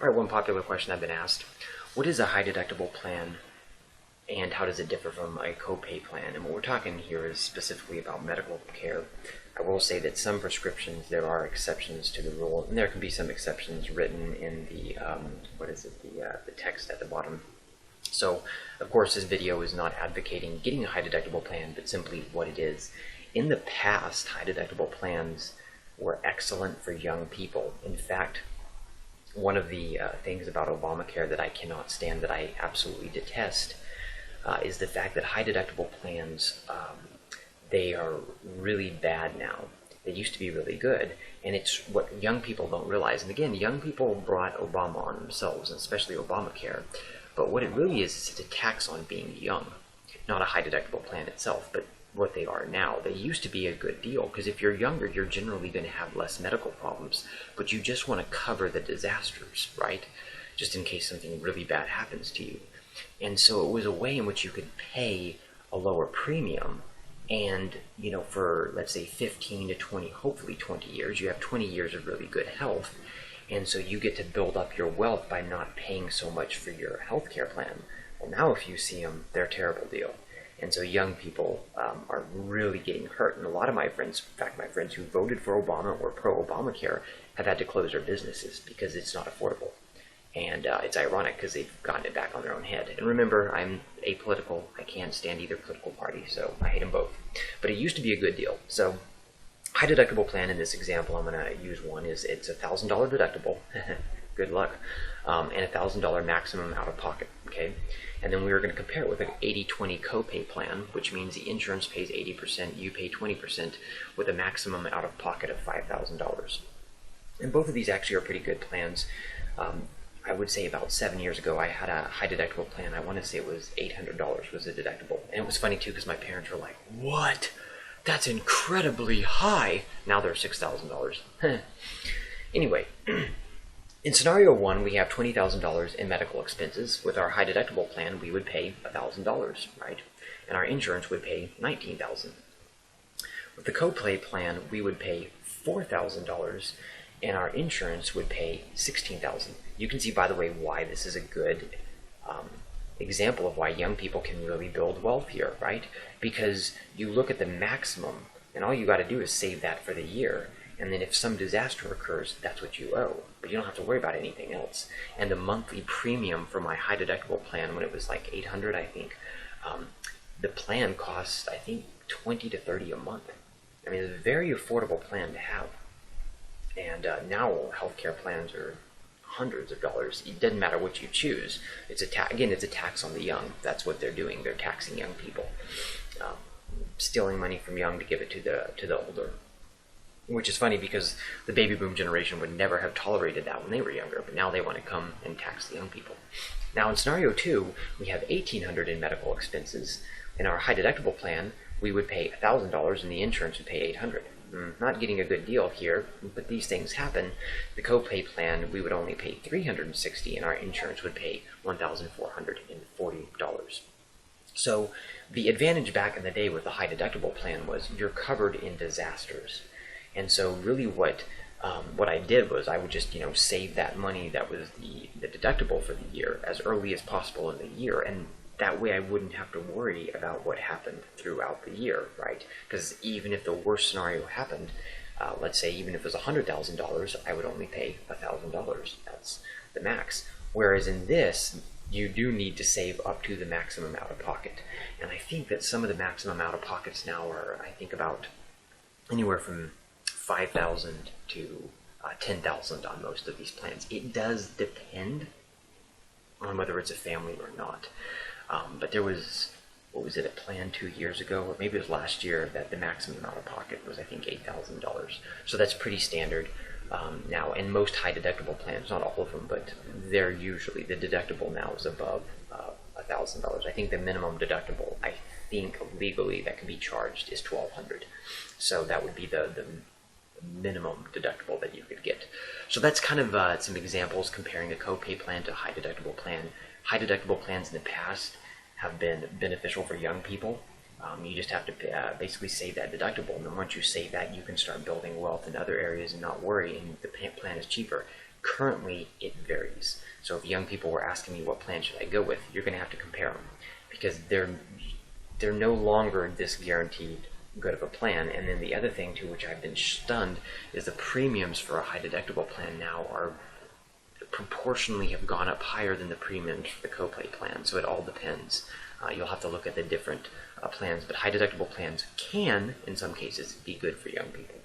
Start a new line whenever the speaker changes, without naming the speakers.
All right, one popular question I've been asked, what is a high deductible plan and how does it differ from a copay plan? And what we're talking here is specifically about medical care. I will say that some prescriptions, there are exceptions to the rule, and there can be some exceptions written in the, the text at the bottom. So, of course, this video is not advocating getting a high deductible plan, but simply what it is. In the past, high deductible plans were excellent for young people. In fact, one of the things about Obamacare that I cannot stand, that I absolutely detest, is the fact that high deductible plans, they are really bad now. They used to be really good, and it's what young people don't realize. And again, young people brought Obama on themselves, and especially Obamacare. But what it really is it's a tax on being young, not a high deductible plan itself, but what they are now. They used to be a good deal, because if you're younger, you're generally going to have less medical problems, but you just want to cover the disasters, right? Just in case something really bad happens to you. And so it was a way in which you could pay a lower premium, and, you know, for, let's say, 15 to 20, hopefully 20 years, you have 20 years of really good health, and so you get to build up your wealth by not paying so much for your health care plan. Well, now if you see them, they're a terrible deal. And so young people are really getting hurt. And a lot of my friends, in fact, my friends who voted for Obama or pro-Obamacare, have had to close their businesses because it's not affordable. And it's ironic because they've gotten it back on their own head. And remember, I'm apolitical. I can't stand either political party, so I hate them both. But it used to be a good deal. So high deductible plan in this example, I'm going to use one, is it's a $1,000 deductible. Good luck. And a $1,000 maximum out of pocket. Okay. And then we are going to compare it with an 80-20 copay plan, which means the insurance pays 80%, you pay 20%, with a maximum out of pocket of $5,000. And both of these actually are pretty good plans. I would say about 7 years ago, I had a high deductible plan. I want to say it was $800 was the deductible. And it was funny too, because my parents were like, "What? That's incredibly high." Now they're $6,000. Anyway, in scenario one, we have $20,000 in medical expenses. With our high deductible plan, we would pay $1,000, right? And our insurance would pay $19,000. With the copay plan, we would pay $4,000, and our insurance would pay $16,000. You can see, by the way, why this is a good example of why young people can really build wealth here, right? Because you look at the maximum, and all you got to do is save that for the year. And then if some disaster occurs, that's what you owe. But you don't have to worry about anything else. And the monthly premium for my high deductible plan, when it was like $800, I think, the plan costs, I think, $20 to $30 a month. I mean, it's a very affordable plan to have. And now healthcare plans are hundreds of dollars. It doesn't matter what you choose. It's again, it's a tax on the young. That's what they're doing. They're taxing young people, stealing money from young to give it to the older. Which is funny because the baby boom generation would never have tolerated that when they were younger, but now they want to come and tax the young people. Now in scenario two, we have $1,800 in medical expenses. In our high deductible plan, we would pay $1,000 and the insurance would pay $800. Not getting a good deal here, but these things happen. The copay plan, we would only pay $360 and our insurance would pay $1,440. So the advantage back in the day with the high deductible plan was you're covered in disasters. And so really what I did was I would just, save that money that was the deductible for the year as early as possible in the year. And that way I wouldn't have to worry about what happened throughout the year, right? Because even if the worst scenario happened, let's say even if it was $100,000, I would only pay $1,000. That's the max. Whereas in this, you do need to save up to the maximum out of pocket. And I think that some of the maximum out of pockets now are, I think, about anywhere from $5,000 to $10,000 on most of these plans. It does depend on whether it's a family or not. But there was, what was it, a plan 2 years ago, or maybe it was last year, that the maximum out of pocket was, I think, $8,000. So that's pretty standard now. And most high deductible plans, not all of them, but they're usually, the deductible now is above $1,000. I think the minimum deductible, I think legally that can be charged, is $1,200. So that would be the minimum deductible that you could get. So that's kind of some examples comparing a copay plan to a high deductible plan. High deductible plans in the past have been beneficial for young people. You just have to basically save that deductible, and then once you save that, you can start building wealth in other areas and not worry, and the plan is cheaper. Currently, it varies. So if young people were asking me what plan should I go with, you're going to have to compare them because they're no longer this guaranteed good of a plan. And then the other thing too, which I've been stunned, is the premiums for a high deductible plan now are proportionally have gone up higher than the premiums for the copay plan. So it all depends. You'll have to look at the different plans, but high deductible plans can, in some cases, be good for young people.